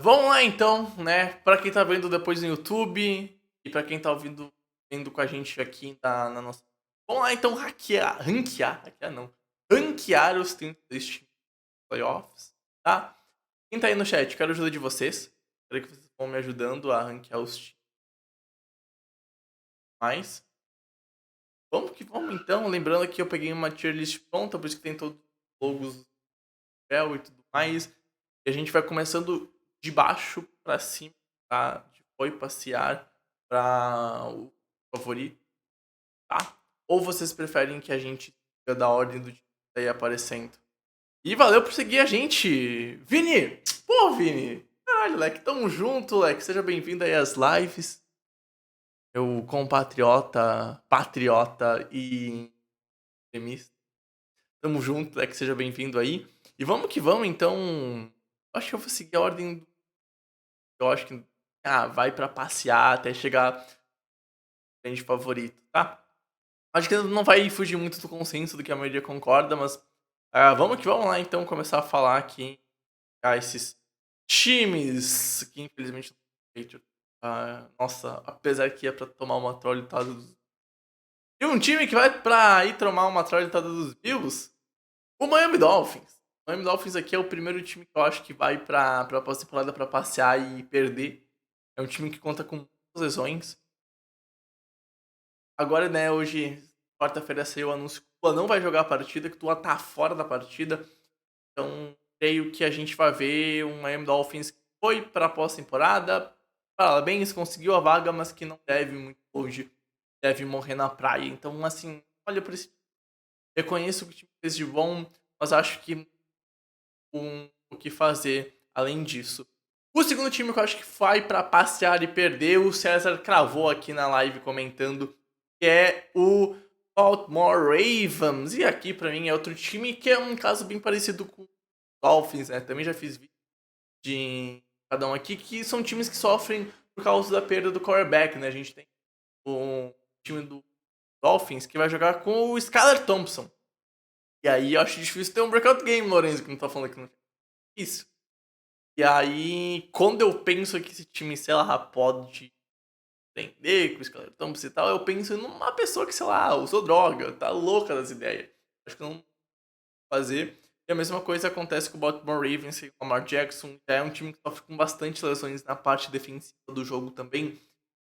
Vamos lá então, né? Para quem tá vendo depois no YouTube e para quem tá vendo com a gente aqui na nossa. Vamos lá então hackear não, ranquear os 32 times dos playoffs, tá? Quem tá aí no chat, quero a ajuda de vocês. Quero que vocês vão me ajudando a ranquear os times mais. Vamos que vamos então. Lembrando que eu peguei uma tier list pronta, por isso que tem todos os logos do papel e tudo mais. E a gente vai começando de baixo pra cima, tá? De foi passear pra o favorito, tá? Ou vocês preferem que a gente siga da ordem do dia que tá aí aparecendo? E valeu por seguir a gente! Vini! Pô, Vini! Caralho, Leque, tamo junto, Leque. Seja bem-vindo aí às lives. Meu compatriota, patriota e extremista. Tamo junto, Leque. Seja bem-vindo aí. E vamos que vamos, então. Acho que eu vou seguir a ordem. Eu acho que vai pra passear até chegar no grande favorito, tá? Acho que não vai fugir muito do consenso do que a maioria concorda, mas vamos que vamos lá então começar a falar aqui esses times que infelizmente não tem feito. Nossa, apesar que é pra tomar uma trollitada dos. E um time que vai pra ir tomar uma trollitada dos Bills, o Miami Dolphins. O Miami Dolphins aqui é o primeiro time que eu acho que vai pra pós-temporada pra passear e perder. É um time que conta com muitas lesões. Agora, né, hoje, quarta-feira, saiu o anúncio que o Tua não vai jogar a partida, que o Tua tá fora da partida. Então, creio que a gente vai ver um Miami Dolphins que foi pra pós-temporada. Parabéns, conseguiu a vaga, mas que não deve ir muito longe. Deve morrer na praia. Então, assim, olha por esse. Reconheço o que o time fez de bom, mas acho que o que fazer além disso. O segundo time que eu acho que vai pra passear e perder, o César cravou aqui na live comentando, que é o Baltimore Ravens. E aqui pra mim é outro time que é um caso bem parecido com o Dolphins, né? Também já fiz vídeo de cada um aqui, que são times que sofrem por causa da perda do quarterback, né? A gente tem o time do Dolphins que vai jogar com o Skylar Thompson. E aí eu acho difícil ter um breakout game, Lorenzo, que não tá falando aqui no isso. E aí, quando eu penso que esse time, sei lá, pode prender com o Skylar Thompson e tal, eu penso numa pessoa que, sei lá, usou droga, tá louca das ideias. Acho que não vai fazer. E a mesma coisa acontece com o Baltimore Ravens e o Lamar Jackson. É um time que sofre com bastante lesões na parte defensiva do jogo também.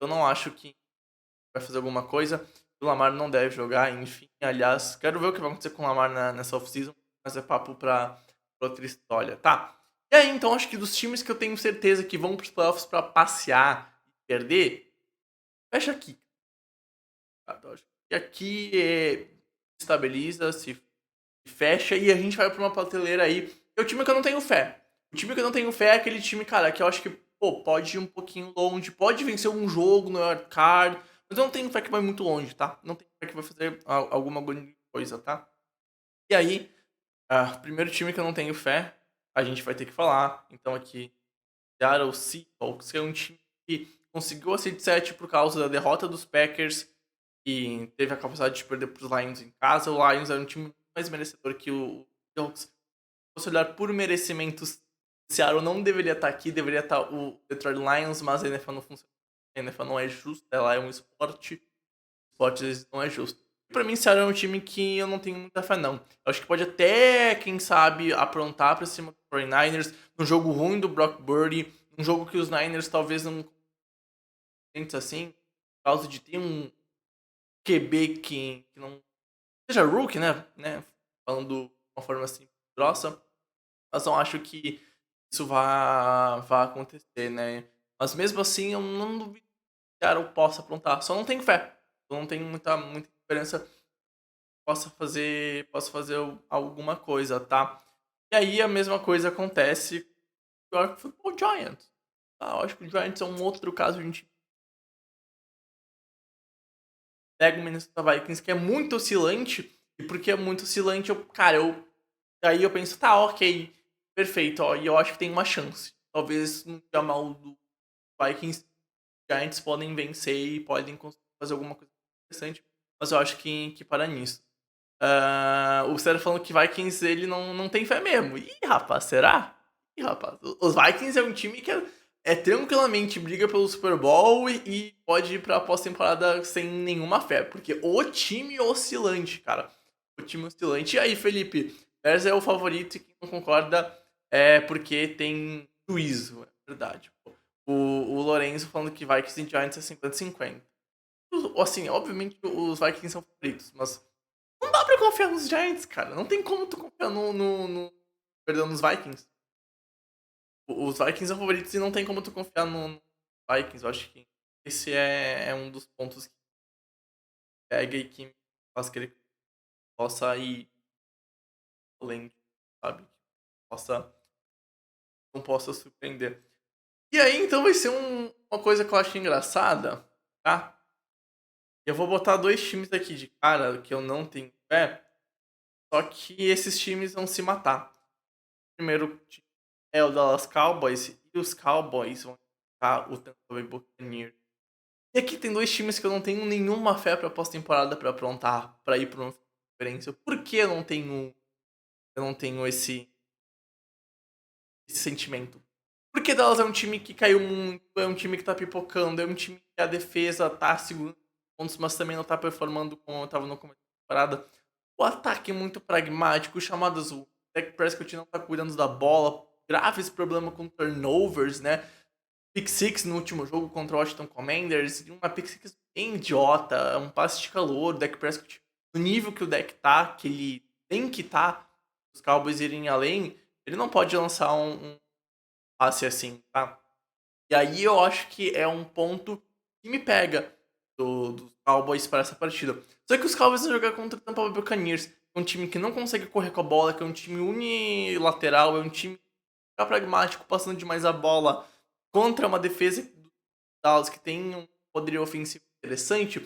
Eu não acho que vai fazer alguma coisa. O Lamar não deve jogar, enfim. Aliás, quero ver o que vai acontecer com o Lamar nessa off-season, mas é papo pra outra história, tá? E aí, então, acho que dos times que eu tenho certeza que vão pros playoffs pra passear e perder, fecha aqui. Tá? Eu acho que aqui estabiliza, se fecha e a gente vai pra uma prateleira aí. É o time que eu não tenho fé. O time que eu não tenho fé é aquele time, cara, que eu acho que, pô, pode ir um pouquinho longe, pode vencer um jogo no card, mas eu não tenho fé que vai muito longe, tá? Não tenho fé que vai fazer alguma grande coisa, tá? E aí, primeiro time que eu não tenho fé, a gente vai ter que falar. Então aqui, Seattle Seahawks, que é um time que conseguiu a seed 7 por causa da derrota dos Packers e teve a capacidade de perder para os Lions em casa. O Lions era um time mais merecedor que o Seahawks. Se fosse olhar por merecimentos, o Seattle não deveria estar aqui, deveria estar o Detroit Lions, mas a NFL não funciona. A NFL não é justa, ela é um esporte. Esporte às vezes não é justo. Pra mim, Seattle é um time que eu não tenho muita fé, não. Eu acho que pode até, quem sabe, aprontar pra cima do 49ers, num jogo ruim do Brock Purdy, num jogo que os Niners talvez não assim, por causa de ter um QB que não seja rookie, né? Falando de uma forma assim grossa, mas não acho que isso vá acontecer, né? Mas mesmo assim, eu não duvido que o Seattle possa aprontar. Só não tenho fé. Eu não tenho muita esperança possa fazer alguma coisa, tá? E aí a mesma coisa acontece com o York Football Giants. Tá? Eu acho que o Giants é um outro caso, a gente pega o Minnesota Vikings que é muito oscilante, e porque é muito oscilante, aí eu penso, tá, ok, perfeito, ó, e eu acho que tem uma chance. Talvez no dia mal do Vikings, os Giants podem vencer e podem conseguir fazer alguma coisa interessante, mas eu acho que para nisso. O Sérgio falando que Vikings ele não tem fé mesmo. Ih, rapaz, será? Ih, rapaz, os Vikings é um time que é tranquilamente briga pelo Super Bowl e pode ir pra pós-temporada sem nenhuma fé, porque o time oscilante, cara. O time oscilante. E aí, Felipe, Bears é o favorito e quem não concorda é porque tem juízo, é verdade. O Lorenzo falando que Vikings e Giants é 50-50. Assim, obviamente os Vikings são favoritos, mas não dá pra confiar nos Giants, cara. Não tem como tu confiar perdão, nos Vikings. Os Vikings são favoritos e não tem como tu confiar no Vikings. Eu acho que esse é um dos pontos que pega e que faz que ele possa ir além, sabe? Possa, não possa surpreender. E aí, então, vai ser uma coisa que eu acho engraçada, tá? Eu vou botar dois times aqui de cara que eu não tenho fé, só que esses times vão se matar. O primeiro time é o Dallas Cowboys e os Cowboys vão enfrentar o Tampa Bay Buccaneers. E aqui tem dois times que eu não tenho nenhuma fé pra pós-temporada pra aprontar, pra ir pra uma conferência. Por que eu não tenho esse sentimento? Porque Dallas é um time que caiu muito, é um time que tá pipocando, é um time que a defesa tá segurando pontos, mas também não tá performando como tava no começo da temporada. O ataque é muito pragmático, chamadas o Dak Prescott não tá cuidando da bola, graves problemas com turnovers, né? Pick six no último jogo contra o Washington Commanders, e uma pick six bem idiota, um passe de calor, o Dak Prescott, no nível que o Dak tá, que ele tem que tá, os Cowboys irem além, ele não pode lançar um passe assim, tá? E aí eu acho que é um ponto que me pega dos Cowboys para essa partida. Só que os Cowboys vão jogar contra o Tampa Bay Buccaneers, é um time que não consegue correr com a bola, que é um time unilateral, é um time que tá pragmático, passando demais a bola contra uma defesa do Dallas que tem um poderio ofensivo interessante,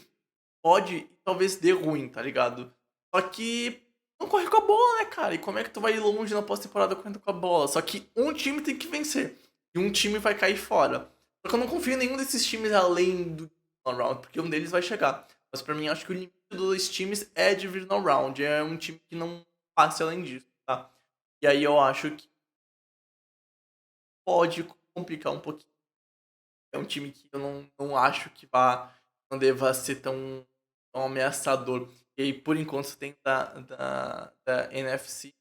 pode talvez dê ruim, tá ligado? Só que não corre com a bola, né, cara? E como é que tu vai ir longe na pós-temporada correndo com a bola? Só que um time tem que vencer. E um time vai cair fora. Só que eu não confio em nenhum desses times além do Divisional Round, porque um deles vai chegar. Mas pra mim, acho que o limite dos dois times é Divisional Round. É um time que não passe além disso, tá? E aí eu acho que pode complicar um pouquinho. É um time que eu não acho que não deva ser tão ameaçador. E aí, por enquanto, você tem da NFC.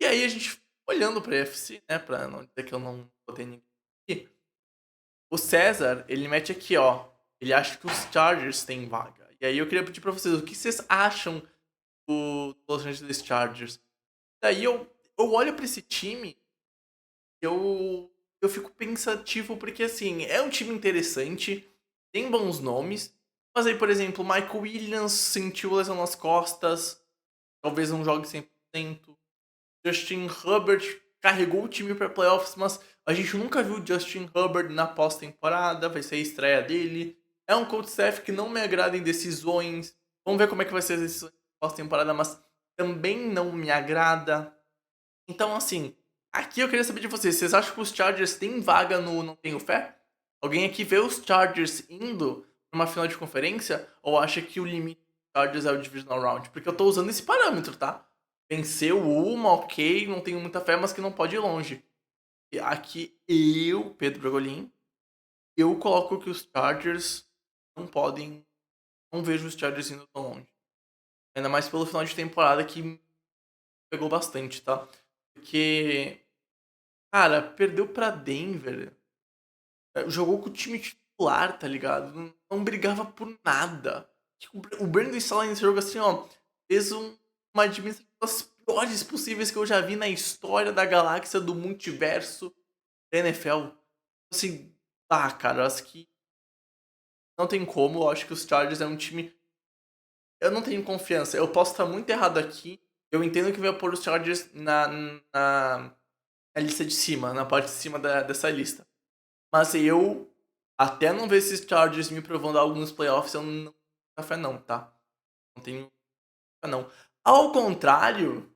E aí, a gente, olhando pra NFC, né, pra não dizer que eu não botei ninguém aqui, o César, ele mete aqui, ó, ele acha que os Chargers têm vaga. E aí, eu queria pedir pra vocês, o que vocês acham do Los Angeles Chargers? Daí, eu olho pra esse time, eu fico pensativo, porque, assim, é um time interessante, tem bons nomes, mas aí, por exemplo, Michael Williams sentiu lesão nas costas, talvez não jogue 100%. Justin Herbert carregou o time para playoffs, mas a gente nunca viu o Justin Herbert na pós-temporada, vai ser a estreia dele. É um coach staff que não me agrada em decisões. Vamos ver como é que vai ser as decisões pós-temporada, mas também não me agrada. Então, assim, aqui eu queria saber de vocês. Vocês acham que os Chargers têm vaga no Não Tenho Fé? Alguém aqui vê os Chargers indo pra uma final de conferência? Ou acha que o limite dos Chargers é o Divisional Round? Porque eu tô usando esse parâmetro, tá? Venceu uma, ok, não tenho muita fé, mas que não pode ir longe. E aqui eu, Pedro Bragolin, eu coloco que os Chargers não podem. Não vejo os Chargers indo tão longe. Ainda mais pelo final de temporada que me pegou bastante, tá? Porque, cara, perdeu pra Denver. Jogou com o time titular, tá ligado? Não brigava por nada. Tipo, o Brandon Staley nesse jogo assim, ó, fez uma administração das piores possíveis que eu já vi na história da galáxia do multiverso da NFL. Assim, cara, eu acho que não tem como. Eu acho que os Chargers é um time. Eu não tenho confiança. Eu posso estar muito errado aqui. Eu entendo que vai pôr os Chargers na lista de cima, na parte de cima dessa lista. Mas eu, até não ver esses Chargers me provando algo nos playoffs, eu não tenho fé não, tá? Não tenho fé não. Ao contrário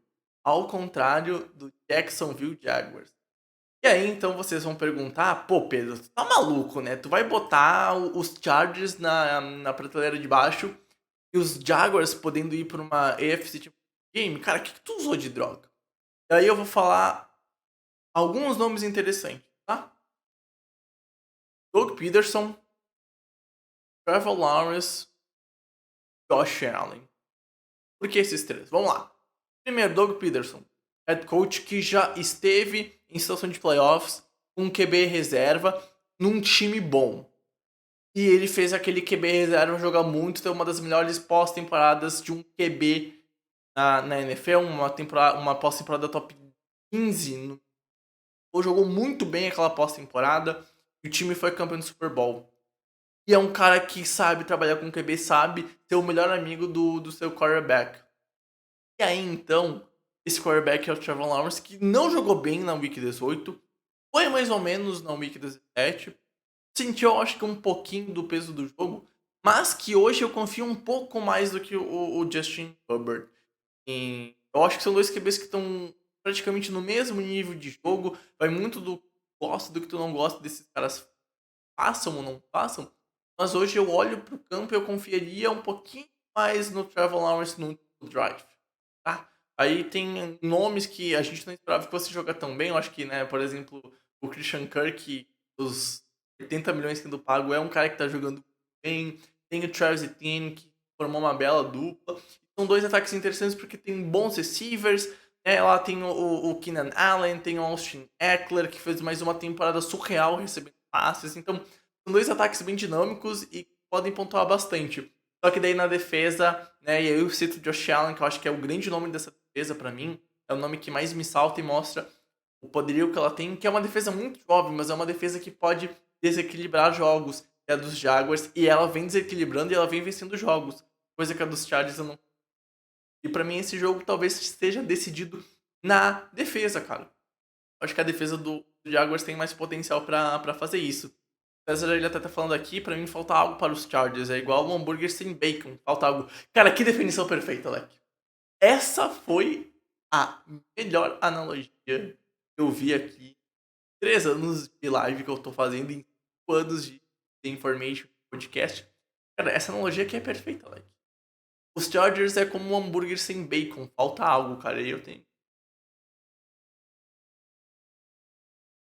do Jacksonville Jaguars. E aí, então, vocês vão perguntar, pô, Pedro, tu tá maluco, né? Tu vai botar os Chargers na prateleira de baixo e os Jaguars podendo ir pra uma AFC tipo game? Cara, o que tu usou de droga? E aí eu vou falar Alguns nomes interessantes, tá? Doug Peterson, Trevor Lawrence, Josh Allen. Por que esses três? Vamos lá. Primeiro, Doug Peterson, head coach que já esteve em situação de playoffs com um QB reserva num time bom. E ele fez aquele QB reserva jogar muito, ter uma das melhores pós-temporadas de um QB na NFL, uma pós-temporada top 15. Jogou muito bem aquela pós-temporada e o time foi campeão do Super Bowl. E é um cara que sabe trabalhar com QB, sabe ser o melhor amigo do seu quarterback. E aí, então, esse quarterback é o Trevor Lawrence, que não jogou bem na Week 18, foi mais ou menos na Week 17, sentiu, acho que um pouquinho do peso do jogo, mas que hoje eu confio um pouco mais do que o Justin Herbert. E eu acho que são dois QBs que estão praticamente no mesmo nível de jogo, vai muito do gosto do que tu não gosta desses caras façam ou não façam, mas hoje eu olho pro campo e eu confiaria um pouquinho mais no Trevor Lawrence no drive, tá? Aí tem nomes que a gente não esperava que fosse jogar tão bem, eu acho que, né, por exemplo, o Christian Kirk, os 80 milhões que do pago, é um cara que tá jogando bem, tem o Travis Etienne, que formou uma bela dupla, são dois ataques interessantes porque tem bons receivers, né, lá tem o Keenan Allen, tem o Austin Eckler, que fez mais uma temporada surreal recebendo passes, então são dois ataques bem dinâmicos e podem pontuar bastante. Só que daí na defesa, né, e aí eu cito o Josh Allen, que eu acho que é o grande nome dessa defesa pra mim, é o nome que mais me salta e mostra o poderio que ela tem, que é uma defesa muito jovem, mas é uma defesa que pode desequilibrar jogos, que é a dos Jaguars, e ela vem desequilibrando e ela vem vencendo jogos, coisa que a dos Chargers eu não... E pra mim esse jogo talvez esteja decidido na defesa, cara. Acho que a defesa do Jaguars tem mais potencial pra fazer isso. O César ele até tá falando aqui, pra mim falta algo para os Chargers. É igual um hambúrguer sem bacon. Falta algo. Cara, que definição perfeita, Alec. Essa foi a melhor analogia que eu vi aqui. 3 anos de live que eu tô fazendo em 5 anos de Information Podcast. Cara, essa analogia aqui é perfeita, Alec. Os Chargers é como um hambúrguer sem bacon. Falta algo, cara. E eu tenho que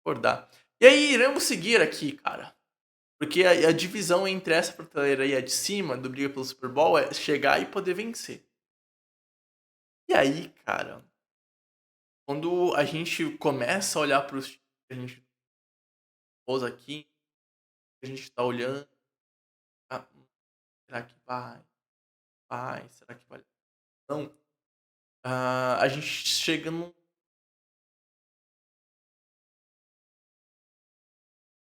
acordar. E aí, iremos seguir aqui, cara. Porque a divisão entre essa prateleira e a de cima, do briga pelo Super Bowl, é chegar e poder vencer. E aí, cara, quando a gente começa a olhar para os times que a gente pôs aqui, a gente tá olhando, ah, será que vai? Vai? Será que vai? Não. A gente chega num.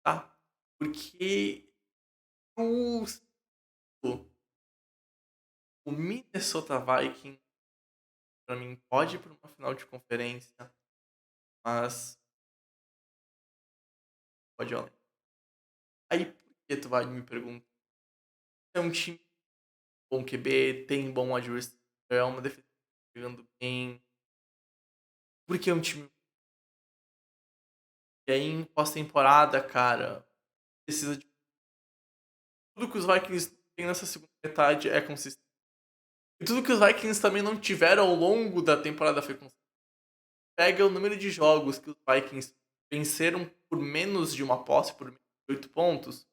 Tá? Porque o, o Minnesota Vikings, pra mim, pode ir pra uma final de conferência, mas pode ir além. Aí, por que tu vai me perguntar? É um time bom QB, tem bom adversário, é uma defesa jogando bem. Porque é um time. E aí, em pós-temporada, cara, precisa de. Tudo que os Vikings têm nessa segunda metade é consistente. E tudo que os Vikings também não tiveram ao longo da temporada foi consistente. Pega o número de jogos que os Vikings venceram por menos de uma posse, por menos de 8 pontos.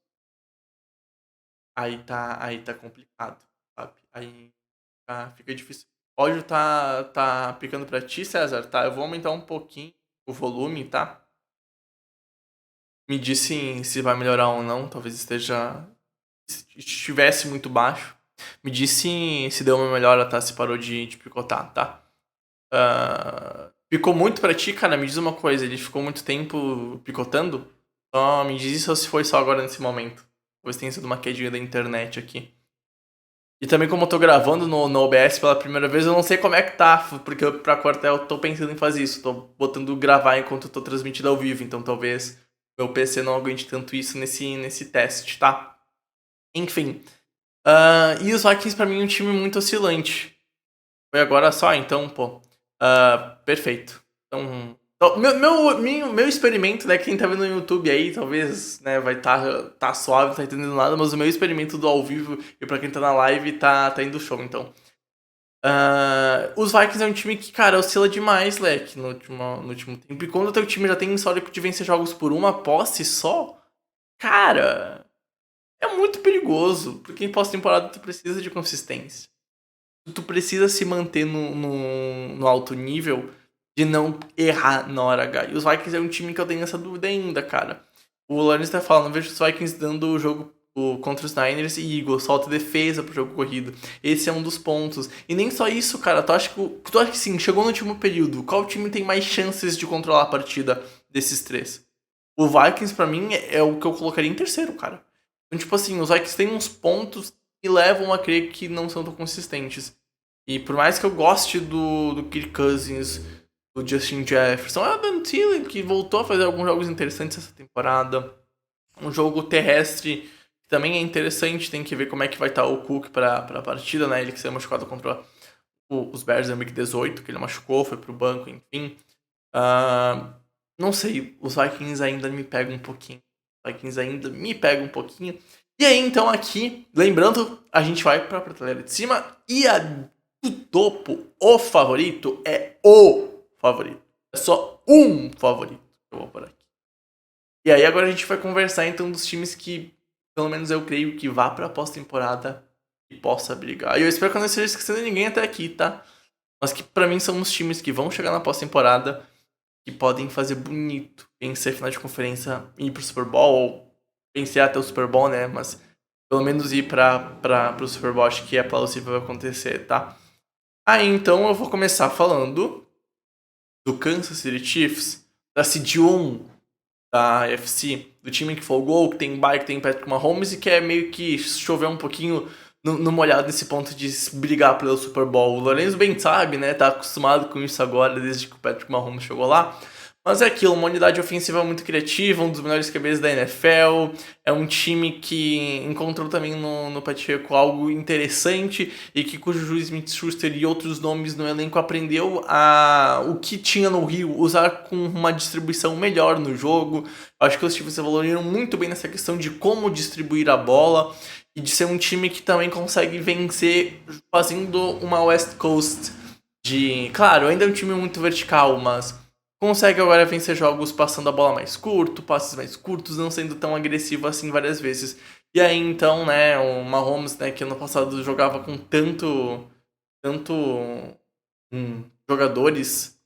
Aí tá complicado, sabe? Aí fica difícil. O áudio tá picando pra ti, César, tá? Eu vou aumentar um pouquinho o volume, tá? Me diz se vai melhorar ou não. Talvez esteja. Se estivesse muito baixo. Me diz se deu uma melhora, tá? Se parou de picotar, tá? Picou muito pra ti, cara? Me diz uma coisa. Ele ficou muito tempo picotando? Só me diz isso ou se foi só agora nesse momento. Talvez tenha sido uma quedinha da internet aqui. E também como eu tô gravando no OBS pela primeira vez, eu não sei como é que tá, porque pra quartel eu tô pensando em fazer isso. Tô botando gravar enquanto eu tô transmitindo ao vivo, então talvez meu PC não aguente tanto isso nesse teste, tá? Enfim. E os Vikings pra mim é um time muito oscilante. Foi agora só, então, pô. Perfeito. Então, meu experimento, né? Quem tá vendo no YouTube aí, talvez, né, vai tá suave, não tá entendendo nada, mas o meu experimento do ao vivo e pra quem tá na live tá indo show, então. Os Vikings é um time que, cara, oscila demais, leque, no último tempo. E quando o teu time já tem histórico de vencer jogos por uma posse só, cara, é muito perigoso. Porque em pós-temporada tu precisa de consistência. Tu precisa se manter no alto nível de não errar na hora H. E os Vikings é um time que eu tenho essa dúvida ainda, cara. O Lawrence tá falando, eu vejo os Vikings dando o jogo contra os Niners e Eagles, falta defesa pro jogo corrido. Esse é um dos pontos. E nem só isso, cara. Tu acha que sim, chegou no último período, qual time tem mais chances de controlar a partida desses três? O Vikings, pra mim, é o que eu colocaria em terceiro, cara. Então, tipo assim, os Vikings têm uns pontos que levam a crer que não são tão consistentes. E por mais que eu goste do Kirk Cousins, do Justin Jefferson, é o Dan Thielen, que voltou a fazer alguns jogos interessantes essa temporada. Um jogo terrestre que também é interessante, tem que ver como é que vai estar o Cook pra partida, né? Ele que saiu machucado contra os Bears no Week 18, que ele machucou, foi pro banco, enfim. Não sei, os Vikings ainda me pegam um pouquinho. Os Vikings ainda me pegam um pouquinho. E aí, então, aqui, lembrando, a gente vai pra prateleira de cima e a do topo, o favorito é o favorito. É só um favorito que eu vou por aqui. E aí, agora a gente vai conversar, então, dos times que, pelo menos eu creio, que vá pra pós-temporada e possa brigar. E eu espero que eu não esteja esquecendo ninguém até aqui, tá? Mas que pra mim são os times que vão chegar na pós-temporada, que podem fazer bonito, vencer final de conferência, ir pro Super Bowl, ou vencer até o Super Bowl, né? Mas pelo menos ir pro Super Bowl, acho que é plausível acontecer, tá? Aí então eu vou começar falando do Kansas City Chiefs, da Seed 1 da AFC, do time que folgou, que tem bye, que tem Patrick Mahomes e que é meio que chover um pouquinho no molhado nesse ponto de brigar pelo Super Bowl. O Lorenzo bem sabe, né? Tá acostumado com isso agora, desde que o Patrick Mahomes chegou lá. Mas é aquilo, uma unidade ofensiva muito criativa, um dos melhores QBs da NFL. É um time que encontrou também no Pacheco algo interessante e que cujo Juiz Smith-Schuster e outros nomes no elenco aprendeu o que tinha no Rio, usar com uma distribuição melhor no jogo. Acho que os Chiefs evoluíram muito bem nessa questão de como distribuir a bola e de ser um time que também consegue vencer fazendo uma West Coast Claro, ainda é um time muito vertical, mas consegue agora vencer jogos passando a bola mais curto, passes mais curtos, não sendo tão agressivo assim várias vezes. E aí então, né, o Mahomes, né, que ano passado jogava com tanto jogadores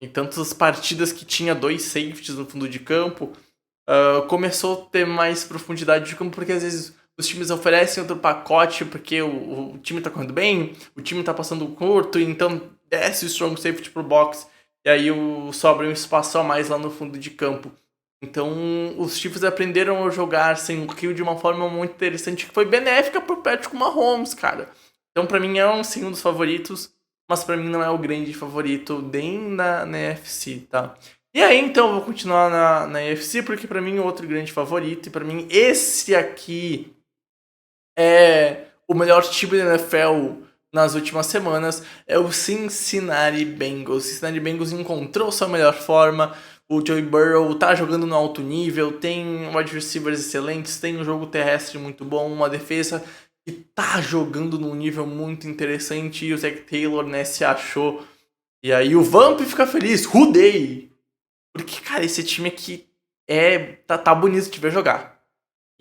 e tantas partidas que tinha 2 safeties no fundo de campo, começou a ter mais profundidade de campo, porque às vezes os times oferecem outro pacote porque o time tá correndo bem, o time tá passando curto, então desce o strong safety pro box e aí sobra um espaço a mais lá no fundo de campo. Então os Chiefs aprenderam a jogar sem o Rio de uma forma muito interessante que foi benéfica pro Patrick Mahomes, cara. Então pra mim é sim um dos favoritos, mas pra mim não é o grande favorito nem na NFC, tá? E aí então eu vou continuar na NFC porque pra mim é outro grande favorito e pra mim esse aqui é o melhor time da NFL nas últimas semanas, é o Cincinnati Bengals. O Cincinnati Bengals encontrou sua melhor forma, o Joey Burrow tá jogando no alto nível, tem wide receivers excelentes, tem um jogo terrestre muito bom, uma defesa que tá jogando num nível muito interessante, e o Zach Taylor, né, se achou. E aí o Vamp fica feliz, Rudei! Porque, cara, esse time aqui tá bonito de ver jogar.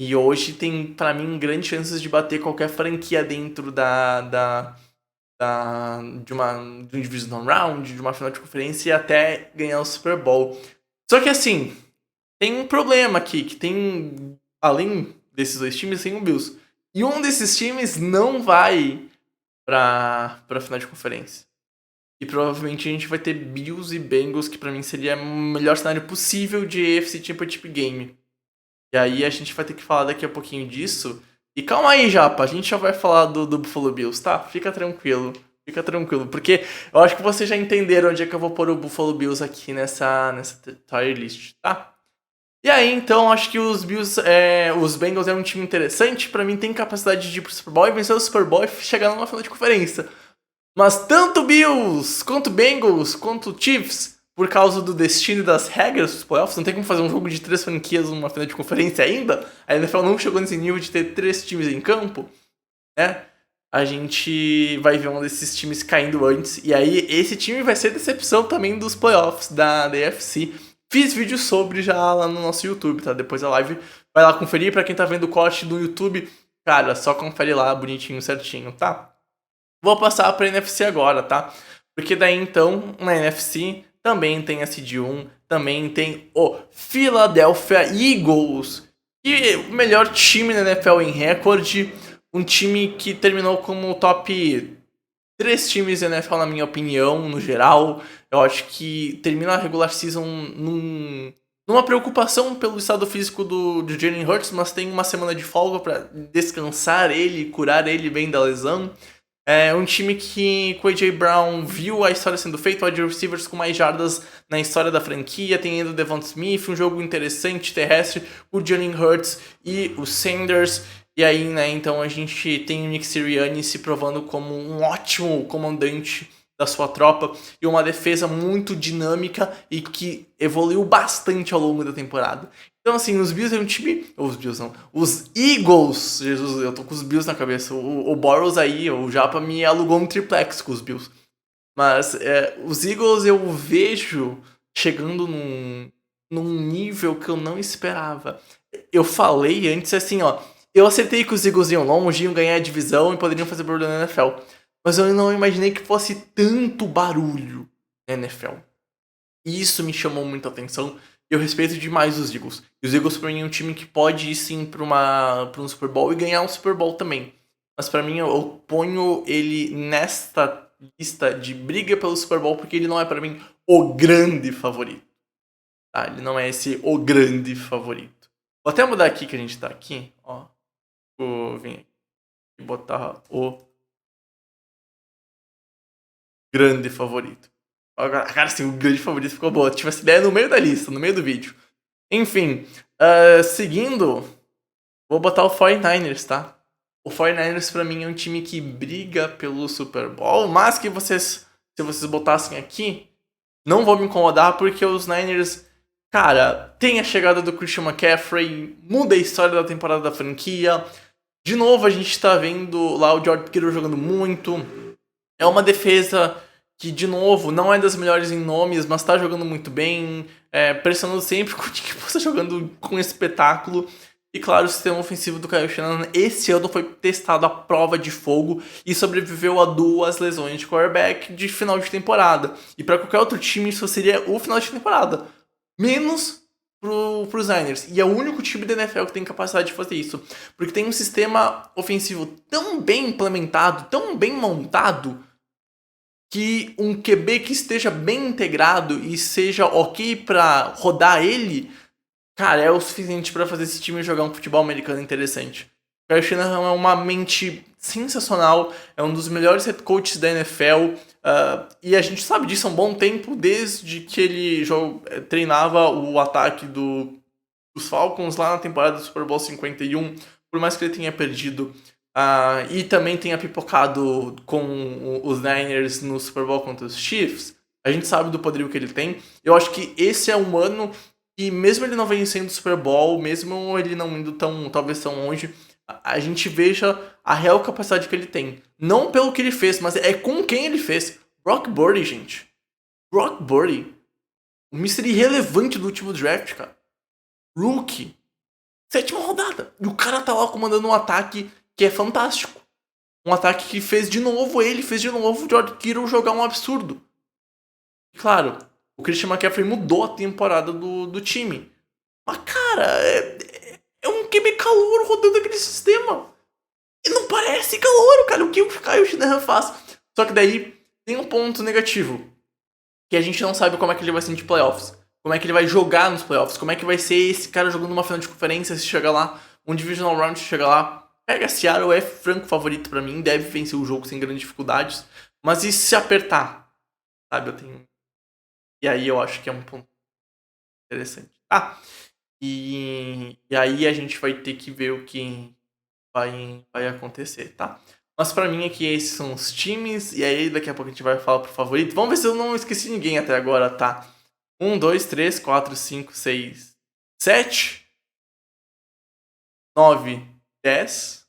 E hoje tem, pra mim, grandes chances de bater qualquer franquia dentro de um divisional round, de uma final de conferência e até ganhar o Super Bowl. Só que assim, tem um problema aqui, que tem, além desses dois times, tem o Bills. E um desses times não vai pra final de conferência. E provavelmente a gente vai ter Bills e Bengals, que pra mim seria o melhor cenário possível de AFC Championship Game. E aí a gente vai ter que falar daqui a pouquinho disso. E calma aí, Japa, a gente já vai falar do Buffalo Bills, tá? Fica tranquilo, porque eu acho que vocês já entenderam onde é que eu vou pôr o Buffalo Bills aqui nessa tier list, tá? E aí, então, acho que os Bengals é um time interessante, pra mim tem capacidade de ir pro Super Bowl e vencer o Super Bowl e chegar numa final de conferência. Mas tanto Bills, quanto Bengals, quanto Chiefs, por causa do destino e das regras dos playoffs, não tem como fazer um jogo de 3 franquias numa final de conferência ainda. A NFL não chegou nesse nível de ter 3 times em campo, né? a gente vai ver um desses times caindo antes. E aí, esse time vai ser decepção também dos playoffs da AFC. Fiz vídeo sobre já lá no nosso YouTube, tá? Depois da live, vai lá conferir. Pra quem tá vendo o corte do YouTube, cara, só confere lá, bonitinho, certinho, tá? Vou passar pra NFC agora, tá? Porque daí, então, na NFC também tem a Seed 1, também tem o Philadelphia Eagles, que é o melhor time na NFL em recorde, um time que terminou como top 3 times da NFL, na minha opinião, no geral. Eu acho que termina a regular season numa preocupação pelo estado físico do Jalen Hurts, mas tem uma semana de folga para descansar ele, curar ele bem da lesão. É um time que com o A.J. Brown viu a história sendo feita, wide receivers com mais jardas na história da franquia, tem ainda o Devon Smith, um jogo interessante, terrestre, o Jalen Hurts e o Sanders. E aí, né, então a gente tem o Nick Sirianni se provando como um ótimo comandante da sua tropa e uma defesa muito dinâmica e que evoluiu bastante ao longo da temporada. Então, assim, os Bills é um time. Os Bills não. Os Eagles. Jesus, eu tô com os Bills na cabeça. O Boros aí, o Japa me alugou um triplex com os Bills. Mas os Eagles eu vejo chegando num nível que eu não esperava. Eu falei antes assim, ó. Eu acertei que os Eagles iam longe, iam ganhar a divisão e poderiam fazer barulho na NFL. Mas eu não imaginei que fosse tanto barulho na NFL. E isso me chamou muita atenção. Eu respeito demais os Eagles. E os Eagles, pra mim, é um time que pode ir sim pra um Super Bowl e ganhar um Super Bowl também. Mas pra mim, eu ponho ele nesta lista de briga pelo Super Bowl porque ele não é pra mim o grande favorito. Tá? Ele não é esse o grande favorito. Vou até mudar aqui que a gente tá aqui. Ó. Vou vir aqui e botar o grande favorito. Agora, cara, assim, o grande favorito ficou bom. Eu tive essa ideia no meio da lista, no meio do vídeo. Enfim, seguindo, vou botar o 49ers, tá? O 49ers pra mim é um time que briga pelo Super Bowl, mas que se vocês botassem aqui, não vou me incomodar porque os Niners, cara, tem a chegada do Christian McCaffrey, muda a história da temporada da franquia. De novo, a gente tá vendo lá o George Kittle jogando muito. É uma defesa que, de novo, não é das melhores em nomes, mas tá jogando muito bem, pressionando sempre com o que você jogando com espetáculo. E claro, o sistema ofensivo do Kyle Shanahan esse ano foi testado à prova de fogo e sobreviveu a 2 lesões de quarterback de final de temporada. E para qualquer outro time isso seria o final de temporada. Menos pros Niners. E é o único time da NFL que tem capacidade de fazer isso. Porque tem um sistema ofensivo tão bem implementado, tão bem montado, que um QB que esteja bem integrado e seja ok pra rodar ele, cara, é o suficiente pra fazer esse time jogar um futebol americano interessante. O Kyle Shanahan é uma mente sensacional, é um dos melhores head coaches da NFL, e a gente sabe disso há um bom tempo, desde que ele treinava o ataque dos Falcons lá na temporada do Super Bowl 51, por mais que ele tenha perdido. E também tenha pipocado com os Niners no Super Bowl contra os Chiefs, a gente sabe do poderio que ele tem. Eu acho que esse é um ano que, mesmo ele não vencendo o Super Bowl, mesmo ele não indo talvez tão longe, a gente veja a real capacidade que ele tem. Não pelo que ele fez, mas é com quem ele fez. Brock Purdy, gente. Brock Purdy. O Mr. Irrelevante do último draft, cara. Rookie. 7ª rodada. E o cara tá lá comandando um ataque que é fantástico. Um ataque que fez de novo o George Kittle jogar um absurdo. E claro, o Christian McCaffrey mudou a temporada do time. Mas, cara, é um QB calouro rodando aquele sistema. E não parece calouro, cara. O que o Kyle Shanahan faz? Só que daí tem um ponto negativo. Que a gente não sabe como é que ele vai ser de playoffs. Como é que ele vai jogar nos playoffs. Como é que vai ser esse cara jogando uma final de conferência se chegar lá. Um divisional round se chegar lá. Pega, Seattle é franco favorito pra mim. Deve vencer o jogo sem grandes dificuldades. Mas e se apertar? Sabe, eu tenho... E aí eu acho que é um ponto interessante. E aí a gente vai ter que ver o que vai acontecer, tá? Mas pra mim aqui esses são os times. E aí daqui a pouco a gente vai falar pro favorito. Vamos ver se eu não esqueci ninguém até agora, tá? 1, 2, 3, 4, 5, 6, 7, 9, 10.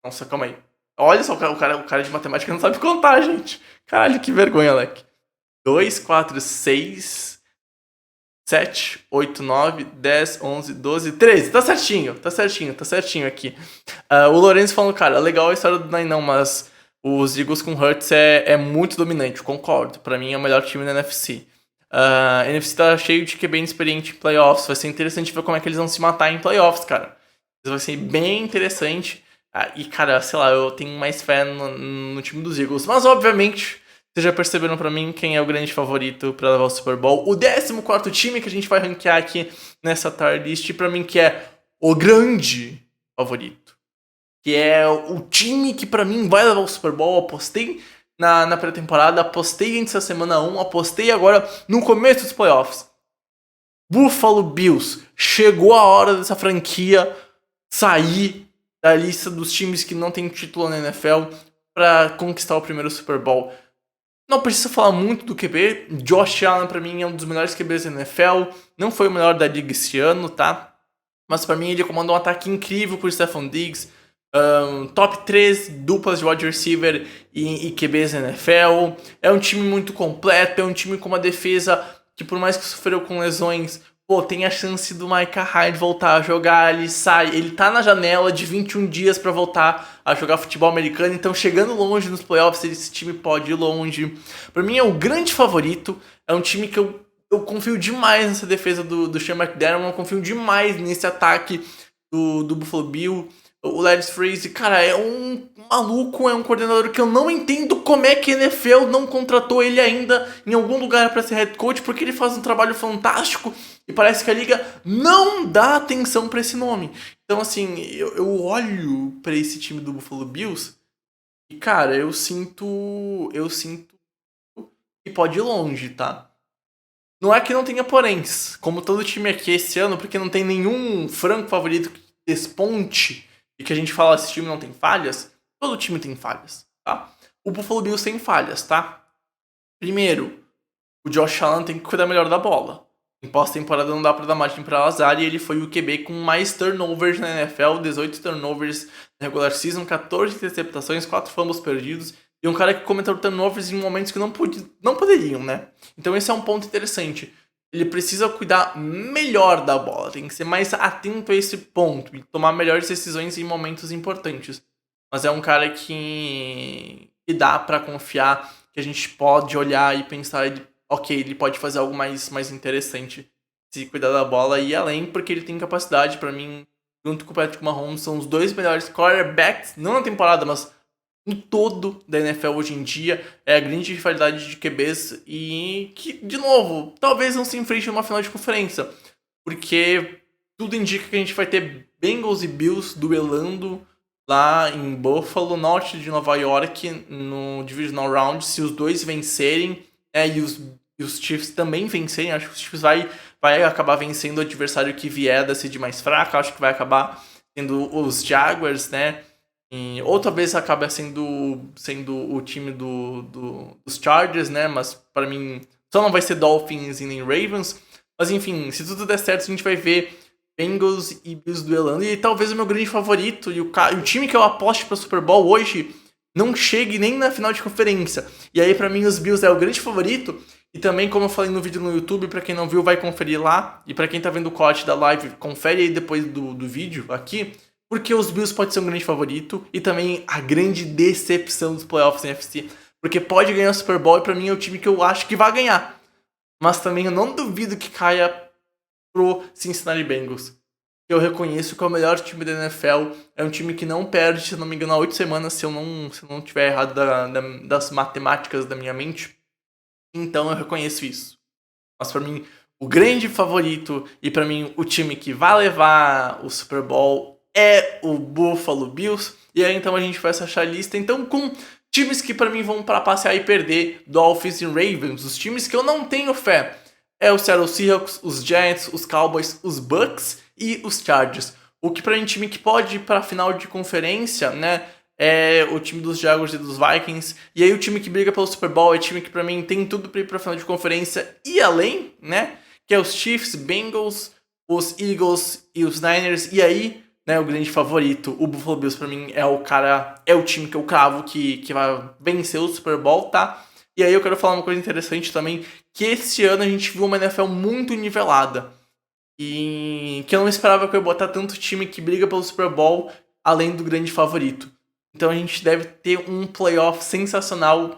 Nossa, calma aí. Olha só, o cara de matemática não sabe contar, gente. Caralho, que vergonha, Alec. 2, 4, 6, 7, 8, 9, 10, 11, 12, 13. Tá certinho aqui. O Lourenço falando, cara, legal a história do Nainão, mas os Eagles com Hurts é muito dominante, concordo. Pra mim é o melhor time da NFC. A NFC tá cheio de QB inexperiente em playoffs. Vai ser interessante ver como é que eles vão se matar em playoffs, cara. Isso vai ser bem interessante. E, cara, sei lá, eu tenho mais fé no time dos Eagles. Mas, obviamente, vocês já perceberam pra mim quem é o grande favorito pra levar o Super Bowl. O 14º time que a gente vai ranquear aqui nessa tier list, pra mim, que é o grande favorito. Que é o time que pra mim vai levar o Super Bowl. Apostei na pré-temporada, apostei antes da semana 1, apostei agora no começo dos playoffs. Buffalo Bills. Chegou a hora dessa franquia sair da lista dos times que não tem título na NFL para conquistar o primeiro Super Bowl. Não precisa falar muito do QB. Josh Allen pra mim é um dos melhores QBs da NFL. Não foi o melhor da liga esse ano, tá? Mas pra mim ele comandou um ataque incrível com o Stephon Diggs. Top 3 duplas de wide receiver e QBs na NFL. É um time muito completo. É um time com uma defesa que, por mais que sofreu com lesões, tem a chance do Micah Hyde voltar a jogar. Ele tá na janela de 21 dias pra voltar a jogar futebol americano. Então, chegando longe nos playoffs, esse time pode ir longe. Pra mim é o grande favorito. É um time que eu confio demais nessa defesa do Sean McDermott. Eu confio demais nesse ataque do Buffalo Bill. O Ladis Freeze, cara, é um maluco, é um coordenador que eu não entendo como é que a NFL não contratou ele ainda em algum lugar para ser head coach, porque ele faz um trabalho fantástico e parece que a liga não dá atenção para esse nome. Então, assim, eu olho para esse time do Buffalo Bills e, cara, eu sinto que pode ir longe, tá? Não é que não tenha poréns, como todo time aqui esse ano, porque não tem nenhum franco favorito que desponte e que a gente fala esse time não tem falhas. Todo time tem falhas, tá? O Buffalo Bills tem falhas, tá? Primeiro, o Josh Allen tem que cuidar melhor da bola. Em pós-temporada não dá pra dar margem pra azar e ele foi o QB com mais turnovers na NFL, 18 turnovers na regular season, 14 interceptações, 4 fumbles perdidos. E um cara que cometeu turnovers em momentos que não poderiam, né? Então esse é um ponto interessante. Ele precisa cuidar melhor da bola, tem que ser mais atento a esse ponto e tomar melhores decisões em momentos importantes. Mas é um cara que dá pra confiar, que a gente pode olhar e pensar, ele pode fazer algo mais interessante se cuidar da bola e ir além, porque ele tem capacidade. Pra mim, junto com o Patrick Mahomes, são os dois melhores quarterbacks, não na temporada, mas em todo da NFL hoje em dia. É a grande rivalidade de QBs e que, de novo, talvez não se enfrente numa final de conferência, porque tudo indica que a gente vai ter Bengals e Bills duelando lá em Buffalo, norte de Nova York, no Divisional Round. Se os dois vencerem, e os Chiefs também vencerem, acho que os Chiefs vai acabar vencendo o adversário que vier da seed mais fraca. Acho que vai acabar sendo os Jaguars, né? Ou talvez acabe sendo o time dos Chargers, né? Mas pra mim só não vai ser Dolphins e nem Ravens. Mas enfim, se tudo der certo, a gente vai ver Bengals e Bills duelando. E talvez o meu grande favorito e o time que eu aposto pra Super Bowl hoje não chegue nem na final de conferência. E aí pra mim os Bills é o grande favorito. E também, como eu falei no vídeo no YouTube, pra quem não viu, vai conferir lá. E pra quem tá vendo o corte da live, confere aí depois do vídeo aqui. Porque os Bills pode ser um grande favorito e também a grande decepção dos playoffs na NFC. Porque pode ganhar o Super Bowl e pra mim é o time que eu acho que vai ganhar. Mas também eu não duvido que caia pro Cincinnati Bengals. Eu reconheço que é o melhor time da NFL. É um time que não perde, se não me engano, há 8 semanas, se eu não tiver errado das matemáticas da minha mente. Então eu reconheço isso. Mas pra mim, o grande favorito e pra mim o time que vai levar o Super Bowl é o Buffalo Bills. E aí então a gente vai achar a lista então com times que pra mim vão pra passear e perder: Dolphins e Ravens. Os times que eu não tenho fé é o Seattle Seahawks, os Giants, os Cowboys, os Bucks e os Chargers. O que pra mim time que pode ir pra final de conferência, né, é o time dos Jaguars e dos Vikings. E aí o time que briga pelo Super Bowl é o time que pra mim tem tudo pra ir pra final de conferência e além, né, que é os Chiefs, Bengals, os Eagles e os Niners. E aí né, o grande favorito, o Buffalo Bills pra mim é o time que eu cravo que vai vencer o Super Bowl, tá? E aí eu quero falar uma coisa interessante também, que esse ano a gente viu uma NFL muito nivelada. E que eu não esperava que eu ia botar tanto time que briga pelo Super Bowl além do grande favorito. Então a gente deve ter um playoff sensacional.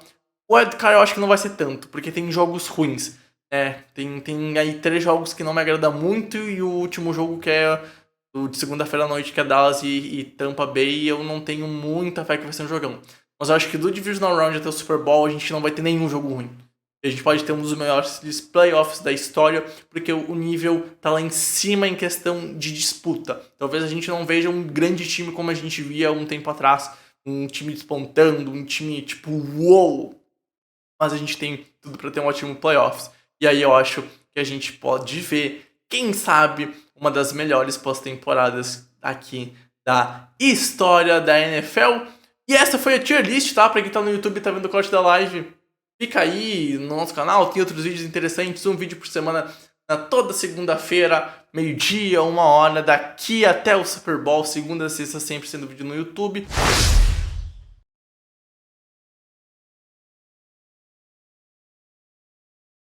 O wildcard eu acho que não vai ser tanto, porque tem jogos ruins. Tem aí 3 jogos que não me agradam muito e o último jogo que é o de segunda-feira à noite, que é Dallas e Tampa Bay, eu não tenho muita fé que vai ser um jogão. Mas eu acho que do Divisional Round até o Super Bowl a gente não vai ter nenhum jogo ruim. A gente pode ter um dos melhores playoffs da história, porque o nível tá lá em cima em questão de disputa. Talvez a gente não veja um grande time como a gente via um tempo atrás, um time despontando, um time tipo, uou! Mas a gente tem tudo para ter um ótimo playoffs. E aí eu acho que a gente pode ver, quem sabe, uma das melhores pós-temporadas aqui da história da NFL. E essa foi a tier list, tá? Pra quem tá no YouTube e tá vendo o corte da live, fica aí no nosso canal, tem outros vídeos interessantes, um vídeo por semana na toda segunda-feira, meio-dia, 1 hora, daqui até o Super Bowl, segunda a sexta, sempre sendo vídeo no YouTube.